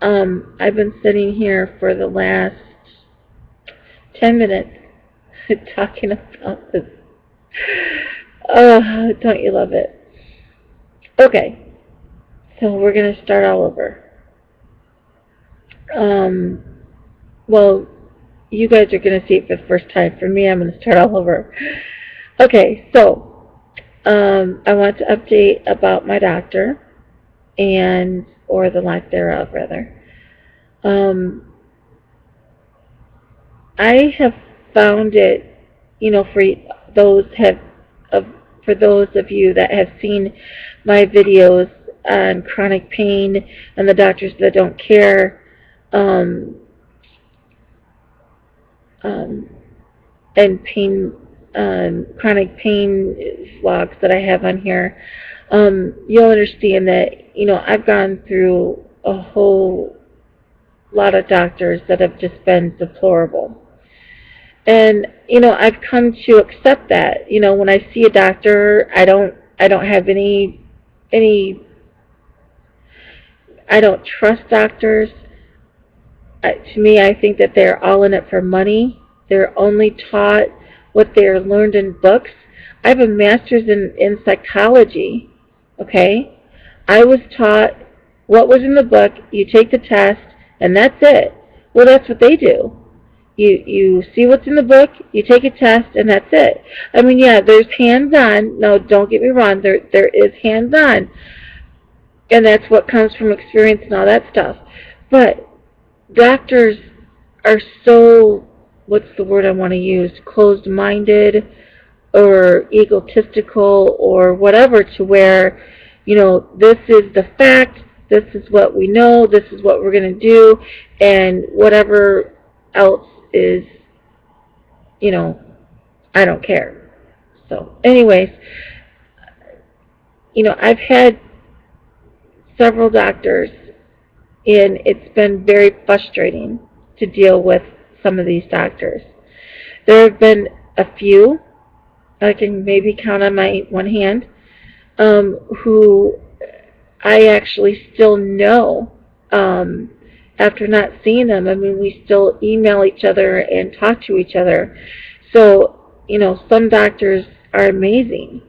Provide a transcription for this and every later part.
I've been sitting here for the last 10 minutes talking about this. Oh, don't you love it? Okay, so we're going to start all over. Um, well, you guys are going to see it for the first time. For me, I'm going to start all over. Okay, so I want to update about my doctor, and or the lack thereof, rather. Um, I have found it, for those have of for those of you that have seen my videos on chronic pain and the doctors that don't care, um, um, and pain, chronic pain vlogs that I have on here, you'll understand that I've gone through a whole lot of doctors that have just been deplorable. And I've come to accept that. When I see a doctor, I don't have any I don't trust doctors. To me, I think that they're all in it for money. They're only taught what they're learned in books. I have a master's in psychology. Okay, I was taught what was in the book. You take the test, and that's it. Well, that's what they do. You see what's in the book, you take a test, and that's it. I mean, yeah, there's hands-on. No, don't get me wrong. There is hands-on, and that's what comes from experience and all that stuff. But doctors are so, what's the word I want to use, closed-minded or egotistical or whatever, to where, this is the fact, this is what we know, this is what we're going to do, and whatever else is, I don't care. So, anyways, I've had several doctors, and it's been very frustrating to deal with some of these doctors. There have been a few, I can maybe count on my one hand, who I actually still know, after not seeing them. I mean, we still email each other and talk to each other. So, some doctors are amazing,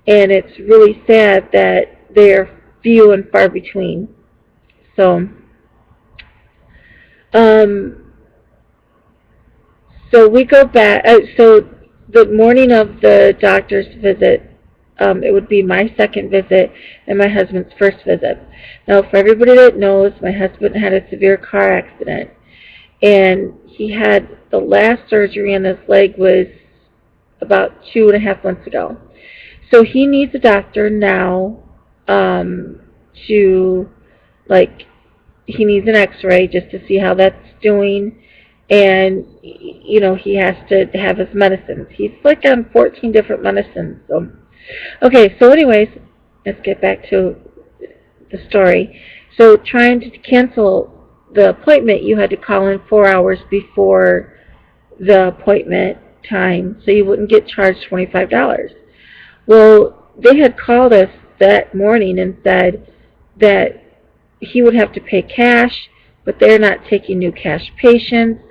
and it's really sad that they're few and far between. So, um, so we go back. So the morning of the doctor's visit, it would be my second visit and my husband's first visit. Now, for everybody that knows, my husband had a severe car accident, and he had the last surgery on his leg was about 2.5 months ago. So he needs a doctor now, to, like, he needs an x-ray just to see how that's doing, and he has to have his medicines. He's like on 14 different medicines. So okay, so anyways, let's get back to the story. So trying to cancel the appointment, you had to call in 4 hours before the appointment time so you wouldn't get charged $25. Well, they had called us that morning and said that he would have to pay cash, but they're not taking new cash patients.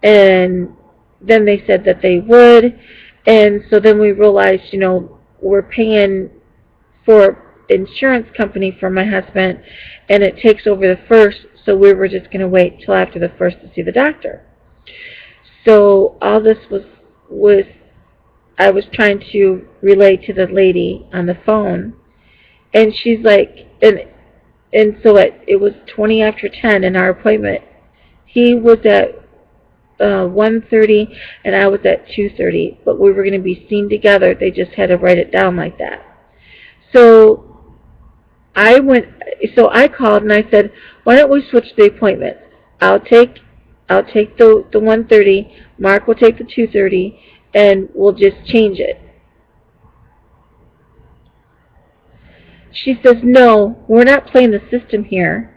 And then they said that they would. And so then we realized, we're paying for insurance company for my husband, and it takes over the first, so we were just going to wait till after the first to see the doctor. So all this was I was trying to relay to the lady on the phone, and she's like, and so it was 20 after 10 in our appointment. He was at 1:30 and I was at 2:30, but we were going to be seen together. They just had to write it down like that. So I called and I said, why don't we switch the appointments? I'll take the 1:30, Mark will take the 2:30, and we'll just change it. She says, no, we're not playing the system here.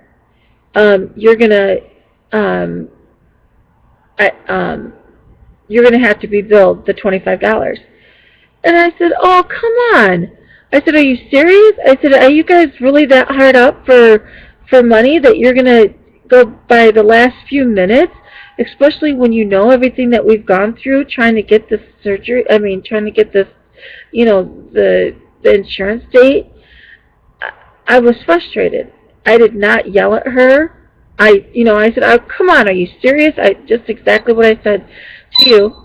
You're gonna have to be billed the $25. And I said, oh, come on. I said, are you serious? I said, are you guys really that hard up for money that you're gonna go by the last few minutes, especially when you know everything that we've gone through trying to get this surgery, trying to get this, the insurance date. I was frustrated. I did not yell at her. I said, oh, come on, are you serious? Just exactly what I said to you.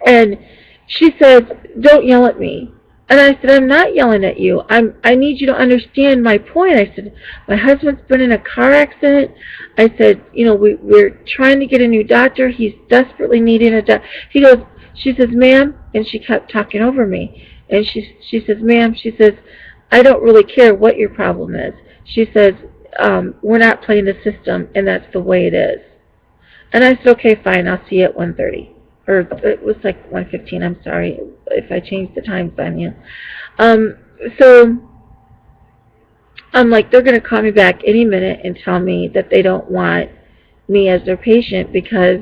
And she says, don't yell at me. And I said, I'm not yelling at you. I need you to understand my point. I said, my husband's been in a car accident. I said, we're trying to get a new doctor. He's desperately needing a doctor. She says, ma'am, and she kept talking over me. And she says, ma'am, she says, I don't really care what your problem is. She says, we're not playing the system, and that's the way it is. And I said, okay, fine, I'll see you at 1:30. Or it was like 1:15, I'm sorry if I changed the times on you. So I'm like, they're going to call me back any minute and tell me that they don't want me as their patient because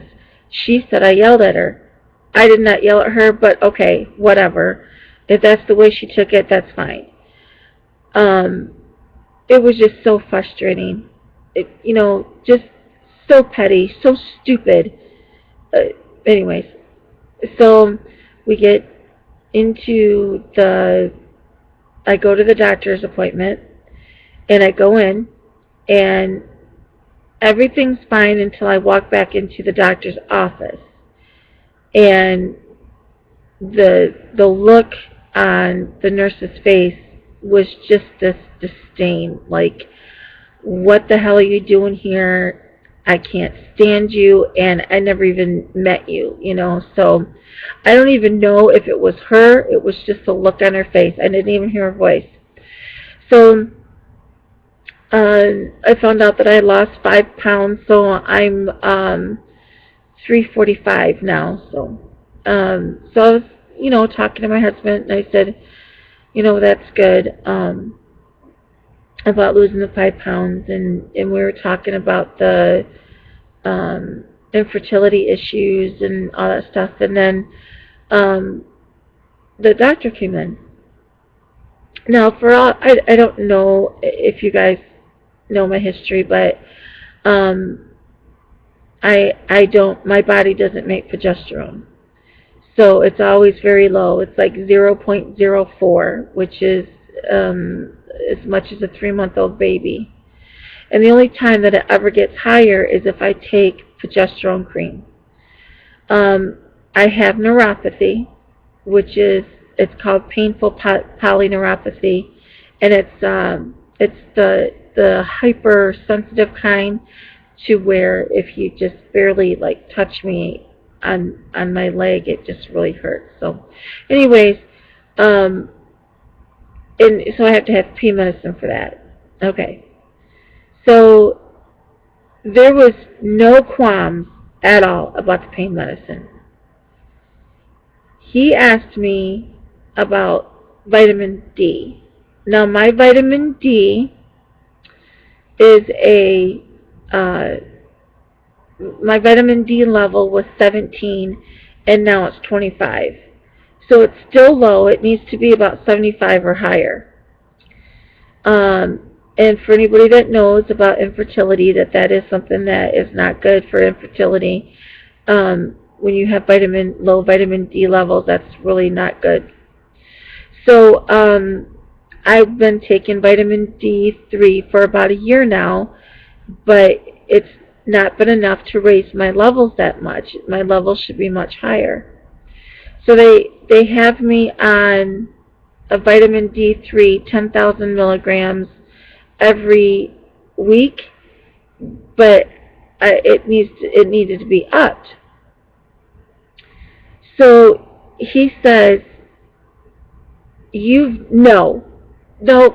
she said I yelled at her. I did not yell at her, but okay, whatever. If that's the way she took it, that's fine. It was just so frustrating. Just so petty, so stupid. Anyways, so we get into I go to the doctor's appointment, and I go in, and everything's fine until I walk back into the doctor's office. And the look on the nurse's face was just this disdain, like, what the hell are you doing here? I can't stand you, and I never even met you, so I don't even know if it was her. It was just the look on her face. I didn't even hear her voice. So I found out that I lost 5 pounds, so I'm 345 now. So I was, talking to my husband, and I said, that's good, about losing the 5 pounds, and we were talking about the infertility issues and all that stuff, and then the doctor came in. Now, I don't know if you guys know my history, but my body doesn't make progesterone. So it's always very low. It's like 0.04, which is as much as a 3-month-old baby. And the only time that it ever gets higher is if I take progesterone cream. I have neuropathy, which it's called painful polyneuropathy, and it's the hypersensitive kind, to where if you just barely touch me on my leg, it just really hurts. So anyways, and so I have to have pain medicine for that. Okay. So there was no qualms at all about the pain medicine. He asked me about vitamin D. Now, my vitamin D is my vitamin D level was 17, and now it's 25. So it's still low. It needs to be about 75 or higher. And for anybody that knows about infertility, that is something that is not good for infertility. When you have low vitamin D levels, that's really not good. So I've been taking vitamin D3 for about a year now, but it's not been enough to raise my levels that much. My levels should be much higher. So they have me on a vitamin D3, 10,000 milligrams every week, but it needed to be upped. So he says, no,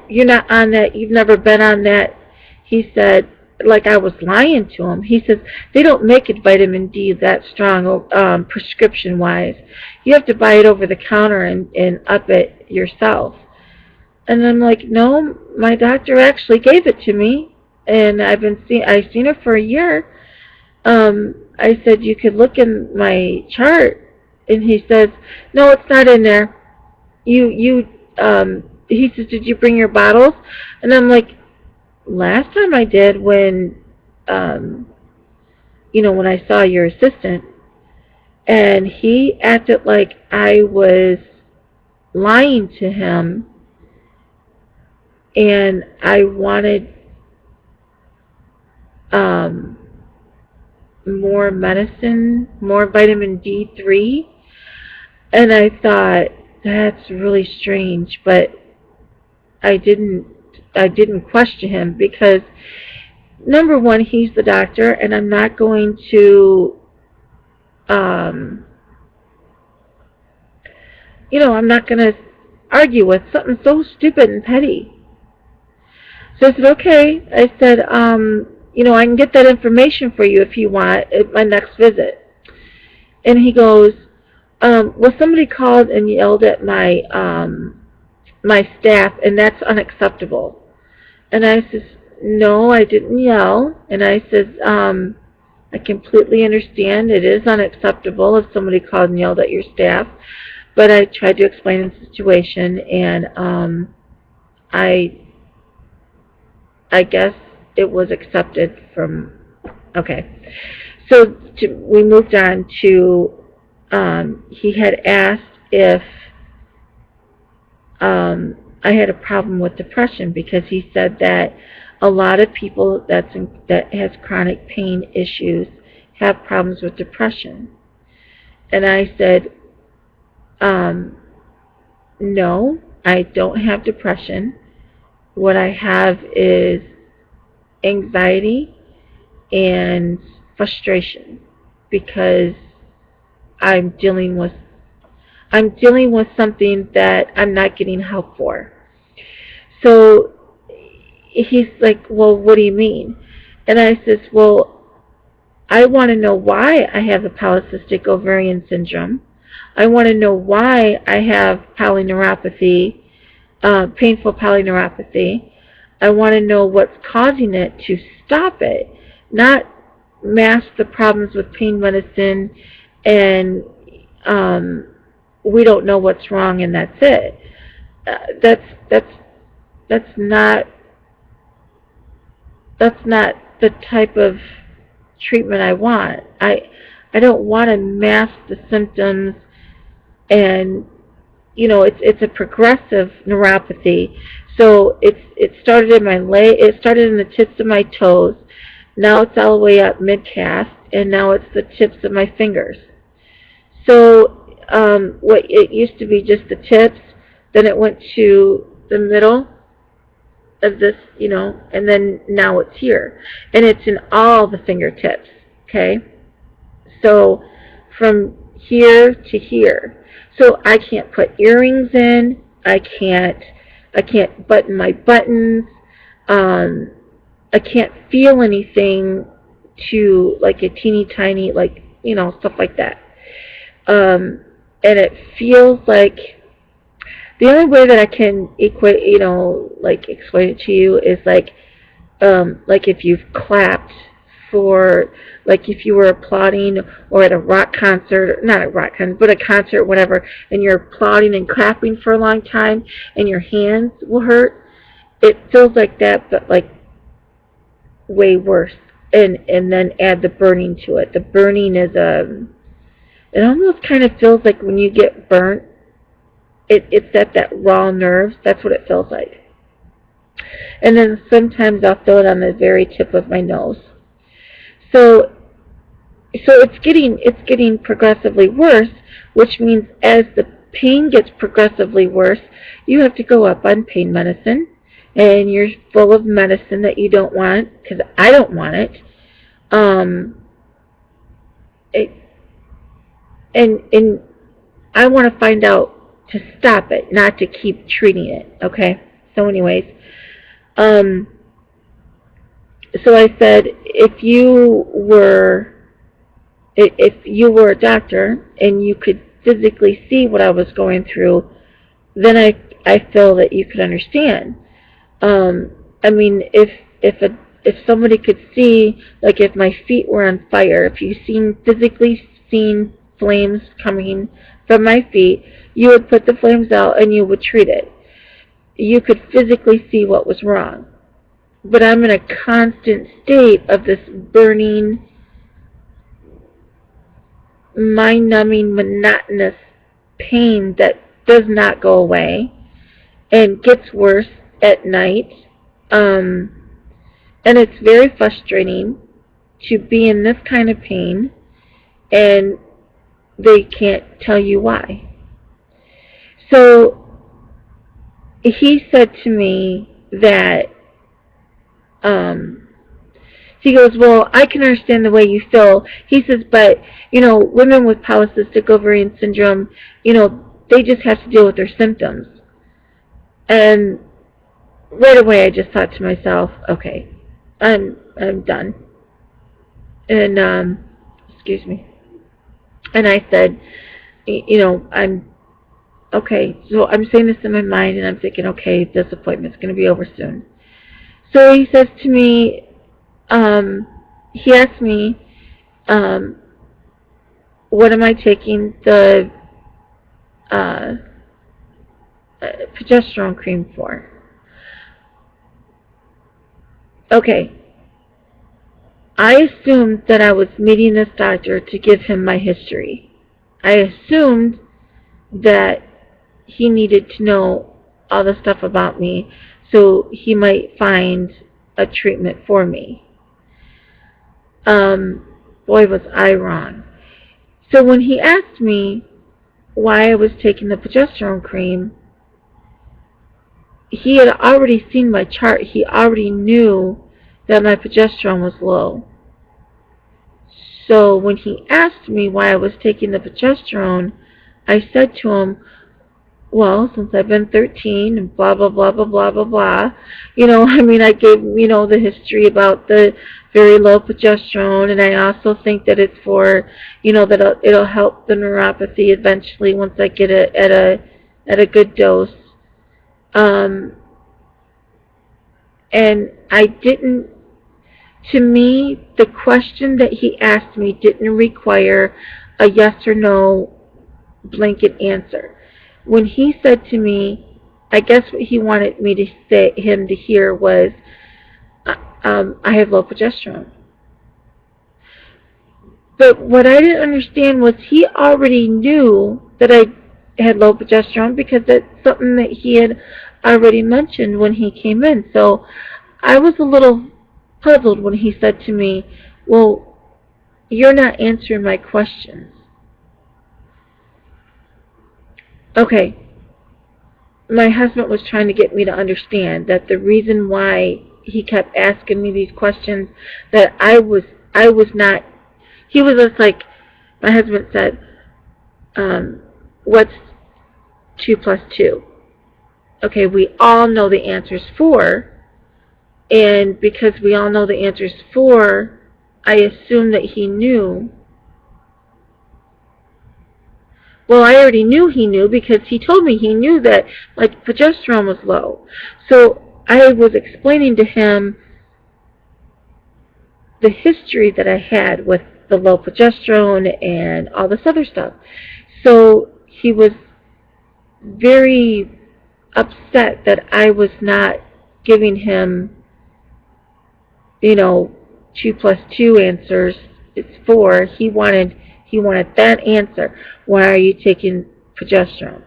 you're not on that. You've never been on that. He said, like I was lying to him. He says, they don't make it vitamin D that strong, prescription-wise. You have to buy it over the counter and up it yourself. And I'm like, no, my doctor actually gave it to me, and I've seen her for a year. I said, you could look in my chart, and he says, no, it's not in there. He says, did you bring your bottles? And I'm like, last time I did, when when I saw your assistant. And he acted like I was lying to him, and I wanted um, more medicine, more vitamin D3. And I thought, that's really strange, but I didn't question him because, number one, he's the doctor, and I'm not going to um, I'm not going to argue with something so stupid and petty. So I said, okay. I said, I can get that information for you if you want at my next visit. And he goes, well, somebody called and yelled at my staff, and that's unacceptable. And I says, no, I didn't yell. And I says, I completely understand it is unacceptable if somebody called and yelled at your staff. But I tried to explain the situation, and I guess it was accepted from, okay. So we moved on to, he had asked if I had a problem with depression, because he said that a lot of people that has chronic pain issues have problems with depression. And I said, no, I don't have depression. What I have is anxiety and frustration, because I'm dealing with something that I'm not getting help for. So he's like, well, what do you mean? And I says, well, I want to know why I have the polycystic ovarian syndrome. I want to know why I have polyneuropathy, painful polyneuropathy. I want to know what's causing it to stop it, not mask the problems with pain medicine and we don't know what's wrong and that's it. That's not the type of treatment I want. I don't want to mask the symptoms, and it's a progressive neuropathy. So it started in my leg. It started in the tips of my toes. Now it's all the way up mid-calf, and now it's the tips of my fingers. So what it used to be just the tips, then it went to the middle of this, and then now it's here, and it's in all the fingertips. Okay, so from here to here. So I can't put earrings in. I can't button my buttons. I can't feel anything to like a teeny tiny, like, stuff like that. And it feels like the only way that I can equate, explain it to you is like if you've clapped for, like if you were applauding or at a rock concert, not a rock concert, but a concert, whatever, and you're applauding and clapping for a long time and your hands will hurt. It feels like that, but like way worse. And then add the burning to it. The burning is it almost kind of feels like when you get burnt, it's at that raw nerves. That's what it feels like. And then sometimes I'll feel it on the very tip of my nose. So it's getting progressively worse, which means as the pain gets progressively worse, you have to go up on pain medicine, and you're full of medicine that you don't want, because I don't want it. And I want to find out to stop it, not to keep treating it. Okay. So, anyways, so I said, if you were a doctor and you could physically see what I was going through, then I feel that you could understand. I mean, if somebody could see, like if my feet were on fire, if you physically seen flames coming from my feet, you would put the flames out and you would treat it. You could physically see what was wrong. but I'm in a constant state of this burning, mind-numbing, monotonous pain that does not go away and gets worse at night. Um, and it's very frustrating to be in this kind of pain and they can't tell you why. So he said to me that he goes, well, I can understand the way you feel. He says, but, women with polycystic ovarian syndrome, they just have to deal with their symptoms. And right away I just thought to myself, okay, I'm done. And, excuse me. And I said, I'm, okay, so I'm saying this in my mind and I'm thinking, okay, this appointment's going to be over soon. So he says to me, he asked me, what am I taking the progesterone cream for? Okay, I assumed that I was meeting this doctor to give him my history. I assumed that he needed to know all the stuff about me so he might find a treatment for me. Boy, was I wrong. So when he asked me why I was taking the progesterone cream, he had already seen my chart. He already knew that my progesterone was low. So when he asked me why I was taking the progesterone, I said to him, well, since I've been 13 and blah, blah, blah, blah, blah, blah, blah, I gave, the history about the very low progesterone, and I also think that it's for, that it'll help the neuropathy eventually once I get it at a good dose. And I didn't, to me, the question that he asked me didn't require a yes or no blanket answer. When he said to me, I guess what he wanted me to say, him to hear was, I have low progesterone. But what I didn't understand was he already knew that I had low progesterone because that's something that he had already mentioned when he came in. So I was a little puzzled when he said to me, well, you're not answering my questions. Okay, my husband was trying to get me to understand that the reason why he kept asking me these questions, that I was not, he was just like, my husband said, what's 2 plus 2? Okay, we all know the answer's 4, and because we all know the answer's 4, I assumed that he knew. Well, I already knew he knew because he told me he knew that my progesterone was low. So I was explaining to him the history that I had with the low progesterone and all this other stuff. So he was very upset that I was not giving him, 2 plus 2 answers. It's 4. He wanted that answer. Why are you taking progesterone?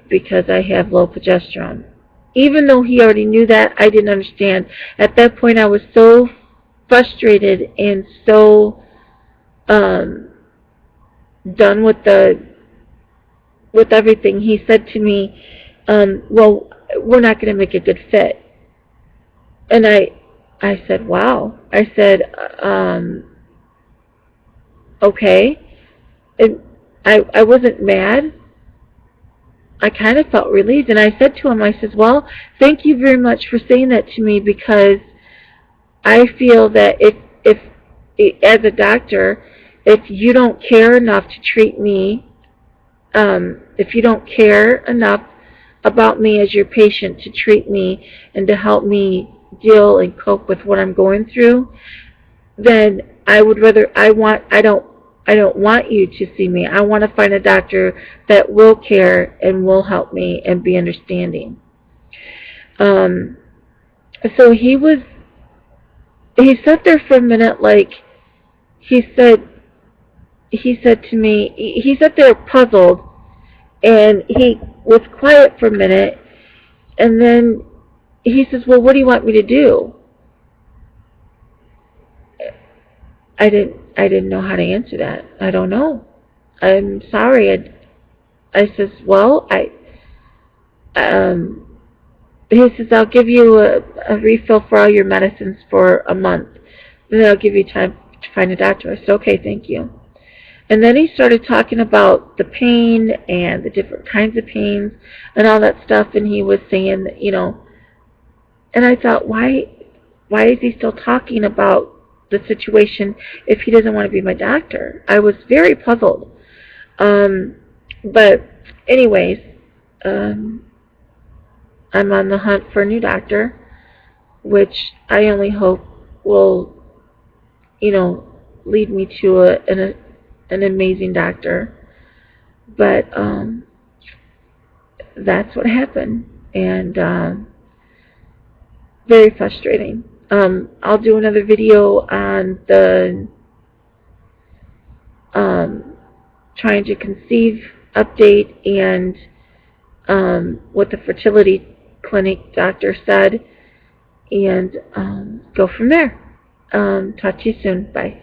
Because I have low progesterone. Even though he already knew that, I didn't understand. At that point, I was so frustrated and so done with everything. He said to me, well, we're not going to make a good fit. And I said, wow. I said, okay. And I wasn't mad. I kind of felt relieved, and I said to him, I said, well, thank you very much for saying that to me, because I feel that if as a doctor, if you don't care enough to treat me, if you don't care enough about me as your patient to treat me and to help me deal and cope with what I'm going through, then I would rather, I don't want you to see me. I want to find a doctor that will care and will help me and be understanding. So he sat there for a minute, like, he said, to me, he sat there puzzled, and he was quiet for a minute, and then he says, well, what do you want me to do? I didn't know how to answer that. I don't know. I'm sorry. I says, well, um, he says, I'll give you a refill for all your medicines for a month. And then I'll give you time to find a doctor. I said, okay, thank you. And then he started talking about the pain and the different kinds of pains and all that stuff. And he was saying that, and I thought, why is he still talking about the situation if he doesn't want to be my doctor? I was very puzzled. But anyways, um, I'm on the hunt for a new doctor, which I only hope will, lead me to an amazing doctor. But that's what happened, and very frustrating. I'll do another video on the trying to conceive update and what the fertility clinic doctor said, and go from there. Talk to you soon. Bye.